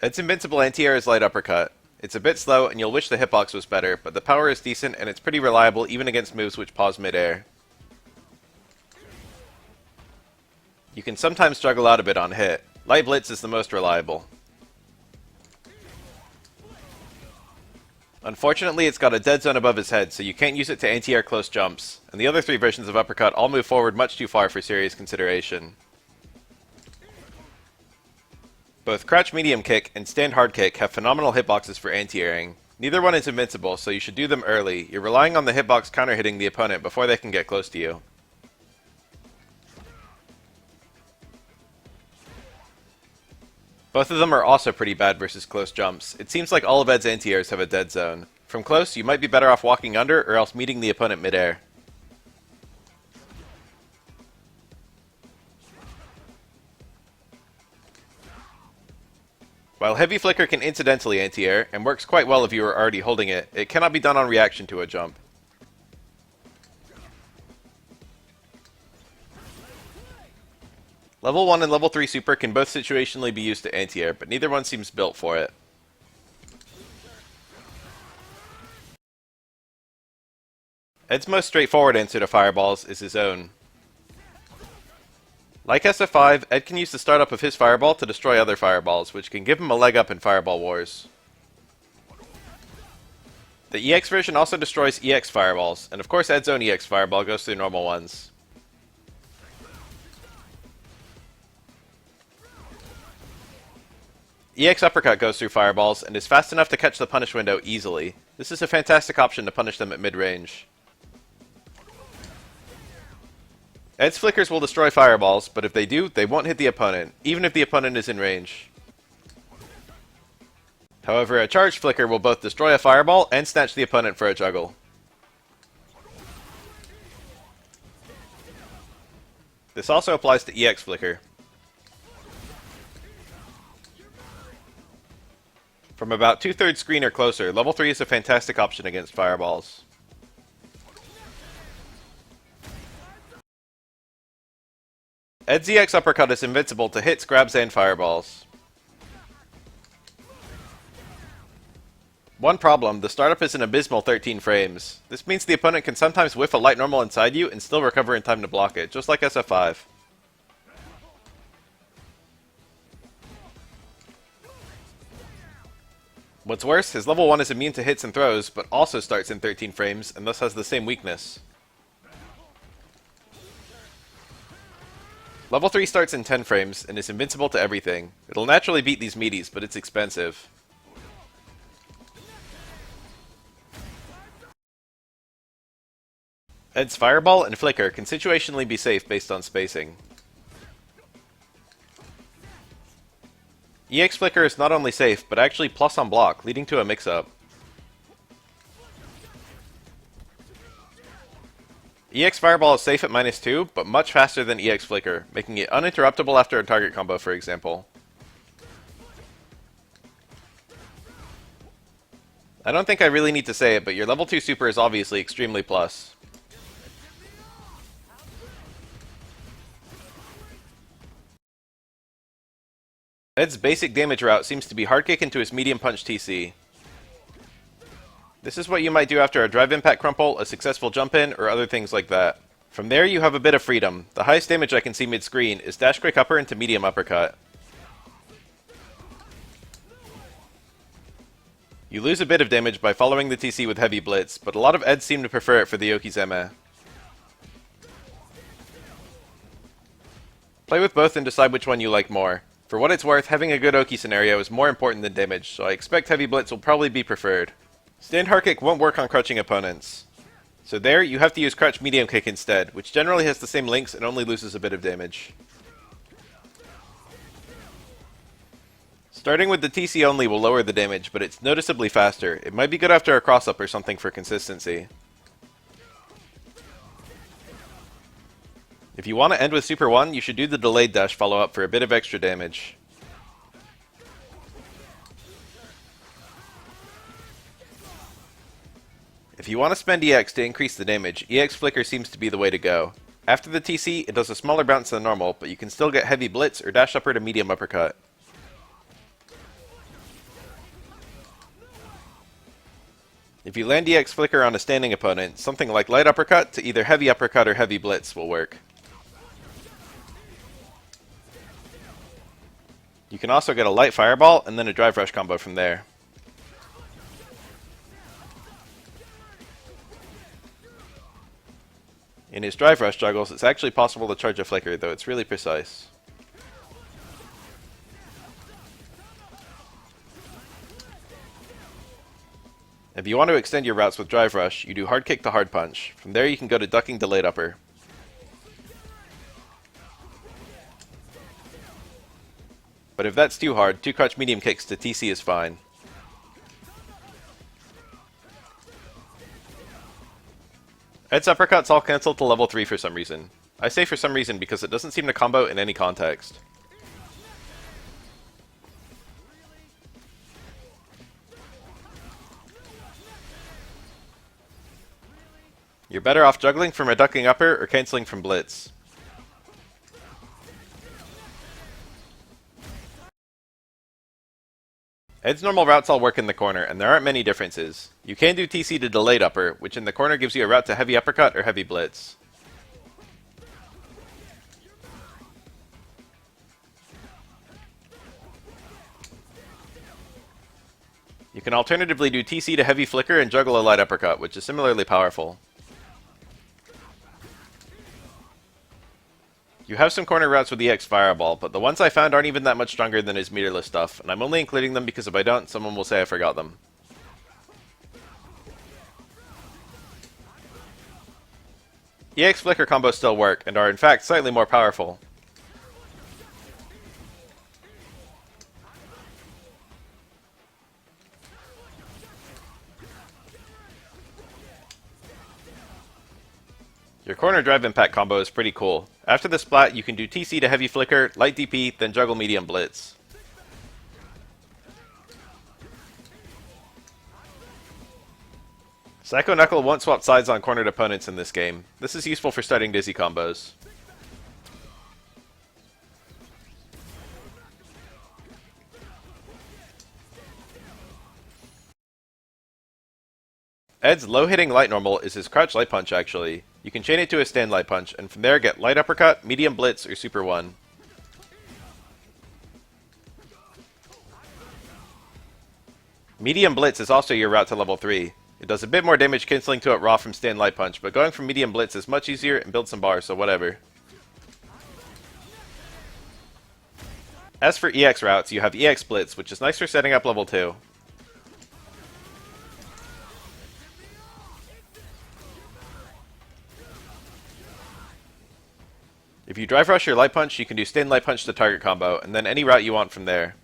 Ed's invincible anti-air is light uppercut. It's a bit slow and you'll wish the hitbox was better, but the power is decent and it's pretty reliable even against moves which pause mid-air. You can sometimes struggle out a bit on hit. Light blitz is the most reliable. Unfortunately, it's got a dead zone above his head, so you can't use it to anti-air close jumps, and the other three versions of uppercut all move forward much too far for serious consideration. Both crouch medium kick and stand hard kick have phenomenal hitboxes for anti-airing. Neither one is invincible, so you should do them early. You're relying on the hitbox counter-hitting the opponent before they can get close to you. Both of them are also pretty bad versus close jumps. It seems like all of Ed's anti-airs have a dead zone. From close, you might be better off walking under or else meeting the opponent mid-air. While heavy flicker can incidentally anti-air, and works quite well if you are already holding it, it cannot be done on reaction to a jump. Level 1 and Level 3 Super can both situationally be used to anti-air, but neither one seems built for it. Ed's most straightforward answer to fireballs is his own. Like SF5, Ed can use the startup of his fireball to destroy other fireballs, which can give him a leg up in fireball wars. The EX version also destroys EX fireballs, and of course Ed's own EX fireball goes through normal ones. EX Uppercut goes through fireballs and is fast enough to catch the punish window easily. This is a fantastic option to punish them at mid-range. Ed's flickers will destroy fireballs, but if they do, they won't hit the opponent, even if the opponent is in range. However, a charged flicker will both destroy a fireball and snatch the opponent for a juggle. This also applies to EX Flicker. From about 2/3 screen or closer, level 3 is a fantastic option against fireballs. Ed's EX Uppercut is invincible to hits, grabs, and fireballs. One problem, the startup is an abysmal 13 frames. This means the opponent can sometimes whiff a light normal inside you and still recover in time to block it, just like SF5. What's worse, his level 1 is immune to hits and throws, but also starts in 13 frames, and thus has the same weakness. Level 3 starts in 10 frames, and is invincible to everything. It'll naturally beat these meaties, but it's expensive. Ed's Fireball and Flicker can situationally be safe based on spacing. EX Flicker is not only safe, but actually plus on block, leading to a mix-up. EX Fireball is safe at -2, but much faster than EX Flicker, making it uninterruptible after a target combo, for example. I don't think I really need to say it, but your level 2 super is obviously extremely plus. Ed's basic damage route seems to be hard kick into his medium punch TC. This is what you might do after a drive impact crumple, a successful jump in, or other things like that. From there you have a bit of freedom. The highest damage I can see mid-screen is dash quick upper into medium uppercut. You lose a bit of damage by following the TC with heavy blitz, but a lot of Eds seem to prefer it for the Okizeme. Play with both and decide which one you like more. For what it's worth, having a good Oki scenario is more important than damage, so I expect heavy blitz will probably be preferred. Stand hard kick won't work on crouching opponents. So there, you have to use crouch medium kick instead, which generally has the same links and only loses a bit of damage. Starting with the TC only will lower the damage, but it's noticeably faster. It might be good after a cross-up or something for consistency. If you want to end with Super 1, you should do the delayed dash follow-up for a bit of extra damage. If you want to spend EX to increase the damage, EX Flicker seems to be the way to go. After the TC, it does a smaller bounce than normal, but you can still get heavy blitz or dash upper to medium uppercut. If you land EX Flicker on a standing opponent, something like Light Uppercut to either Heavy Uppercut or Heavy Blitz will work. You can also get a Light Fireball and then a Drive Rush combo from there. In his Drive Rush juggles, it's actually possible to charge a Flicker, though it's really precise. If you want to extend your routes with Drive Rush, you do Hard Kick to Hard Punch. From there you can go to Ducking to Late Upper. But if that's too hard, 2 crouch medium kicks to TC is fine. Ed's uppercuts all cancel to level 3 for some reason. I say for some reason because it doesn't seem to combo in any context. You're better off juggling from a ducking upper or canceling from blitz. Ed's normal routes all work in the corner, and there aren't many differences. You can do TC to delayed upper, which in the corner gives you a route to heavy uppercut or heavy blitz. You can alternatively do TC to heavy flicker and juggle a light uppercut, which is similarly powerful. You have some corner routes with EX Fireball, but the ones I found aren't even that much stronger than his meterless stuff, and I'm only including them because if I don't, someone will say I forgot them. EX Flicker combos still work, and are in fact slightly more powerful. Your corner drive impact combo is pretty cool. After the splat, you can do TC to heavy flicker, light DP, then juggle medium blitz. Psycho Knuckle won't swap sides on cornered opponents in this game. This is useful for starting dizzy combos. Ed's low-hitting light normal is his crouch light punch actually. You can chain it to a stand light punch, and from there get light uppercut, medium blitz, or super 1. Medium blitz is also your route to level 3. It does a bit more damage cancelling to it raw from stand light punch, but going from medium blitz is much easier and builds some bars, so whatever. As for EX routes, you have EX blitz, which is nice for setting up level 2. If you drive rush your light punch, you can do stand light punch to target combo, and then any route you want from there.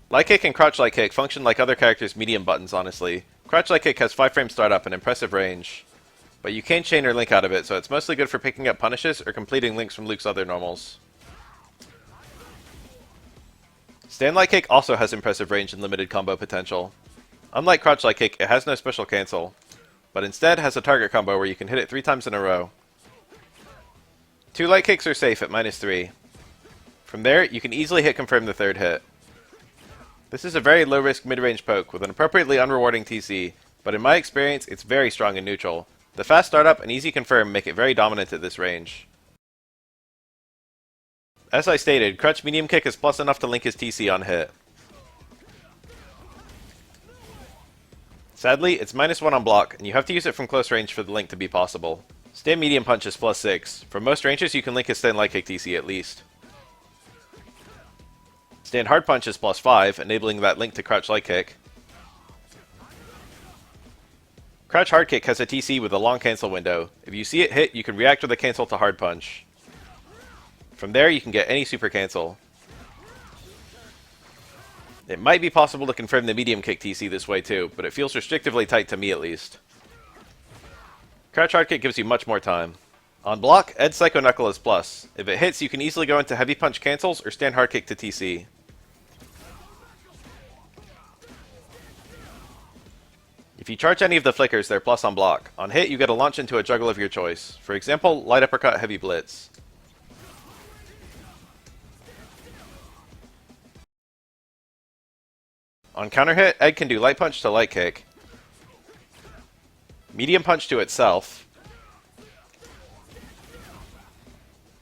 Light kick and crouch light kick function like other characters' medium buttons, honestly. Crouch light kick has 5-frame startup and impressive range, but you can't chain or link out of it, so it's mostly good for picking up punishes or completing links from Luke's other normals. Stand light kick also has impressive range and limited combo potential. Unlike crouch light kick, it has no special cancel, but instead has a target combo where you can hit it 3 times in a row. 2 light kicks are safe at -3. From there, you can easily hit confirm the 3rd hit. This is a very low-risk mid-range poke with an appropriately unrewarding TC, but in my experience, it's very strong in neutral. The fast startup and easy confirm make it very dominant at this range. As I stated, crouch medium kick is plus enough to link his TC on hit. Sadly, it's -1 on block, and you have to use it from close range for the link to be possible. Stand medium punch is +6. From most ranges, you can link his stand light kick TC at least. Stand hard punch is +5, enabling that link to crouch light kick. Crouch hard kick has a TC with a long cancel window. If you see it hit, you can react with a cancel to hard punch. From there, you can get any super cancel. It might be possible to confirm the medium kick TC this way too, but it feels restrictively tight to me at least. Crouch hard kick gives you much more time. On block, Ed's Psycho Knuckle is plus. If it hits, you can easily go into heavy punch cancels or stand hard kick to TC. If you charge any of the flickers, they're plus on block. On hit, you get a launch into a juggle of your choice. For example, light uppercut, heavy blitz. On counter hit, Ed can do light punch to light kick, medium punch to itself,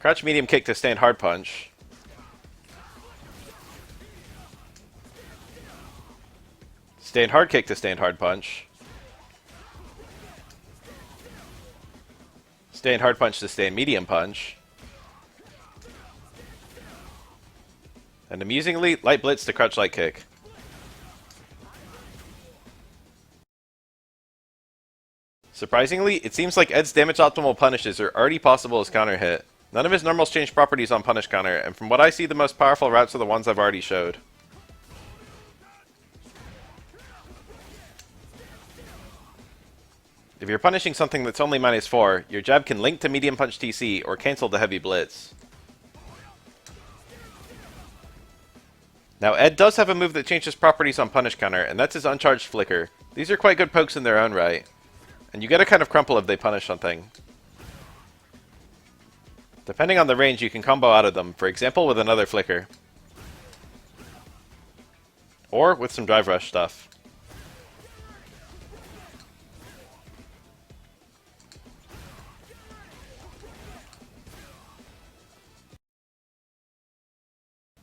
crouch medium kick to stand hard punch, stand hard kick to stand hard punch, stand hard punch to stand medium punch, and amusingly, light blitz to crouch light kick. Surprisingly, it seems like Ed's damage optimal punishes are already possible as counter hit. None of his normals change properties on punish counter, and from what I see, the most powerful routes are the ones I've already showed. If you're punishing something that's only -4, your jab can link to medium punch TC or cancel the heavy blitz. Now Ed does have a move that changes properties on punish counter, and that's his uncharged flicker. These are quite good pokes in their own right, and you get a kind of crumple if they punish something. Depending on the range, you can combo out of them, for example with another flicker. Or with some drive rush stuff.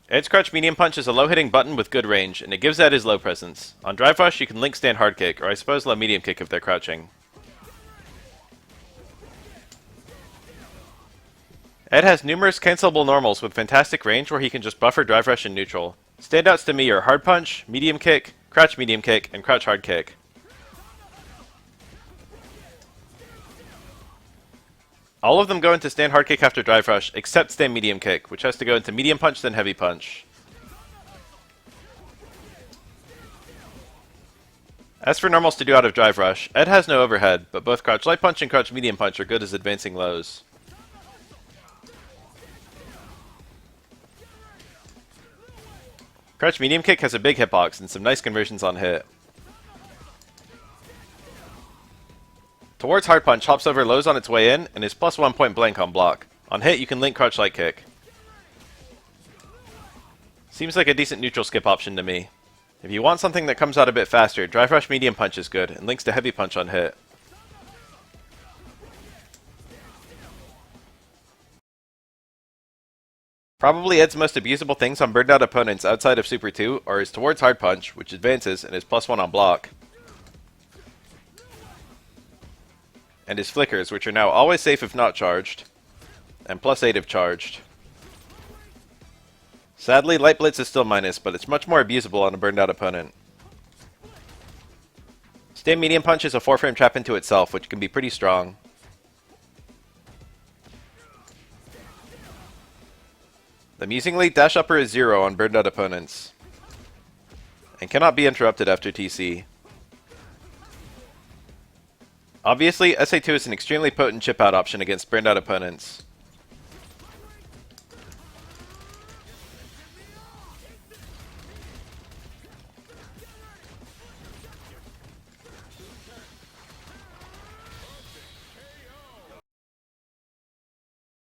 Ed's crouch medium punch is a low-hitting button with good range, and it gives Ed his low presence. On drive rush, you can link stand hard kick, or I suppose low medium kick if they're crouching. Ed has numerous cancelable normals with fantastic range where he can just buffer drive rush in neutral. Standouts to me are hard punch, medium kick, crouch medium kick, and crouch hard kick. All of them go into stand hard kick after drive rush, except stand medium kick, which has to go into medium punch then heavy punch. As for normals to do out of drive rush, Ed has no overhead, but both crouch light punch and crouch medium punch are good as advancing lows. Crouch medium kick has a big hitbox and some nice conversions on hit. Towards hard punch hops over lows on its way in and is +1 point blank on block. On hit you can link crouch light kick. Seems like a decent neutral skip option to me. If you want something that comes out a bit faster, drive rush medium punch is good and links to heavy punch on hit. Probably Ed's most abusable things on burned out opponents outside of Super 2 are his towards hard punch, which advances and is +1 on block, and his flickers, which are now always safe if not charged, and +8 if charged. Sadly, light blitz is still minus, but it's much more abusable on a burned out opponent. Stand medium punch is a 4-frame trap into itself, which can be pretty strong. Amusingly, dash upper is 0 on burned out opponents, and cannot be interrupted after TC. Obviously, SA2 is an extremely potent chip out option against burned out opponents.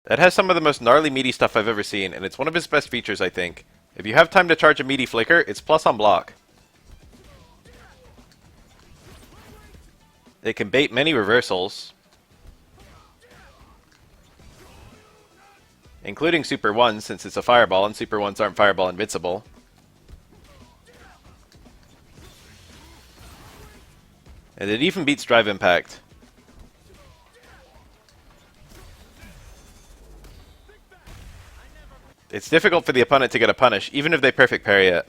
It has some of the most gnarly meaty stuff I've ever seen, and it's one of his best features, I think. If you have time to charge a meaty flicker, it's plus on block. It can bait many reversals, including Super 1 since it's a fireball and Super 1s aren't fireball invincible. And it even beats drive impact. It's difficult for the opponent to get a punish, even if they perfect parry it.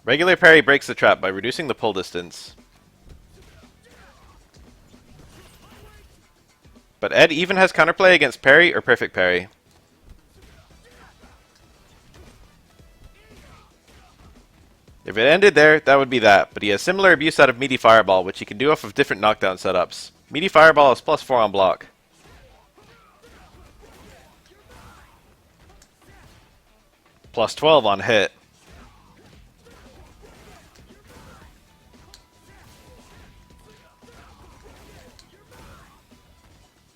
Regular parry breaks the trap by reducing the pull distance. But Ed even has counterplay against parry or perfect parry. If it ended there, that would be that, but he has similar abuse out of Meaty Fireball, which he can do off of different knockdown setups. Meaty Fireball is +4 on block. +12 on hit.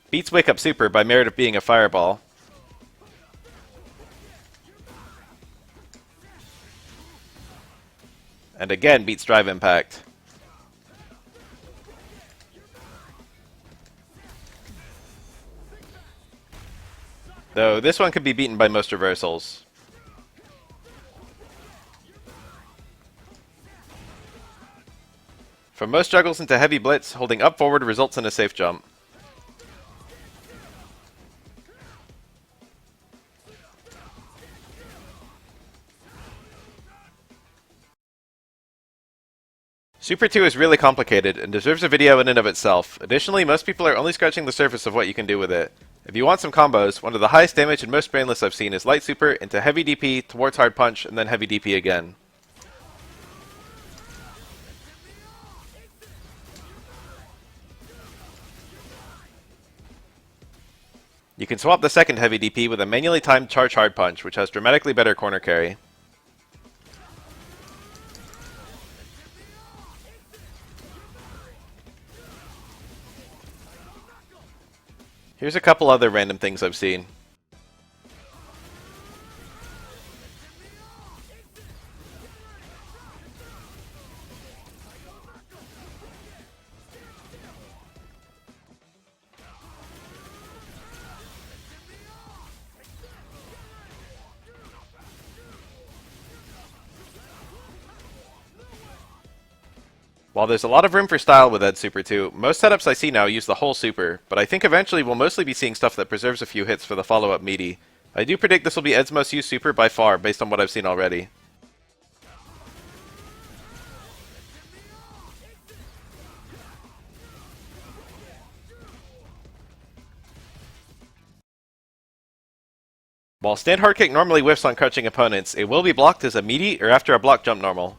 Beats Wakeup Super by merit of being a fireball. and again beats drive impact. Though this one could be beaten by most reversals. From most juggles into heavy blitz, holding up forward results in a safe jump. Super 2 is really complicated and deserves a video in and of itself. Additionally, most people are only scratching the surface of what you can do with it. If you want some combos, one of the highest damage and most brainless I've seen is Light Super into Heavy DP towards Hard Punch and then Heavy DP again. You can swap the second Heavy DP with a manually timed Charge Hard Punch, which has dramatically better corner carry. Here's a couple other random things I've seen. While there's a lot of room for style with Ed Super 2, most setups I see now use the whole super, but I think eventually we'll mostly be seeing stuff that preserves a few hits for the follow-up meaty. I do predict this will be Ed's most used super by far, based on what I've seen already. While stand hard kick normally whiffs on crouching opponents, it will be blocked as a meaty or after a block jump normal.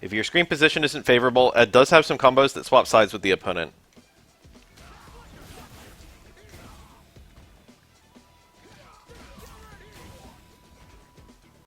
If your screen position isn't favorable, Ed does have some combos that swap sides with the opponent.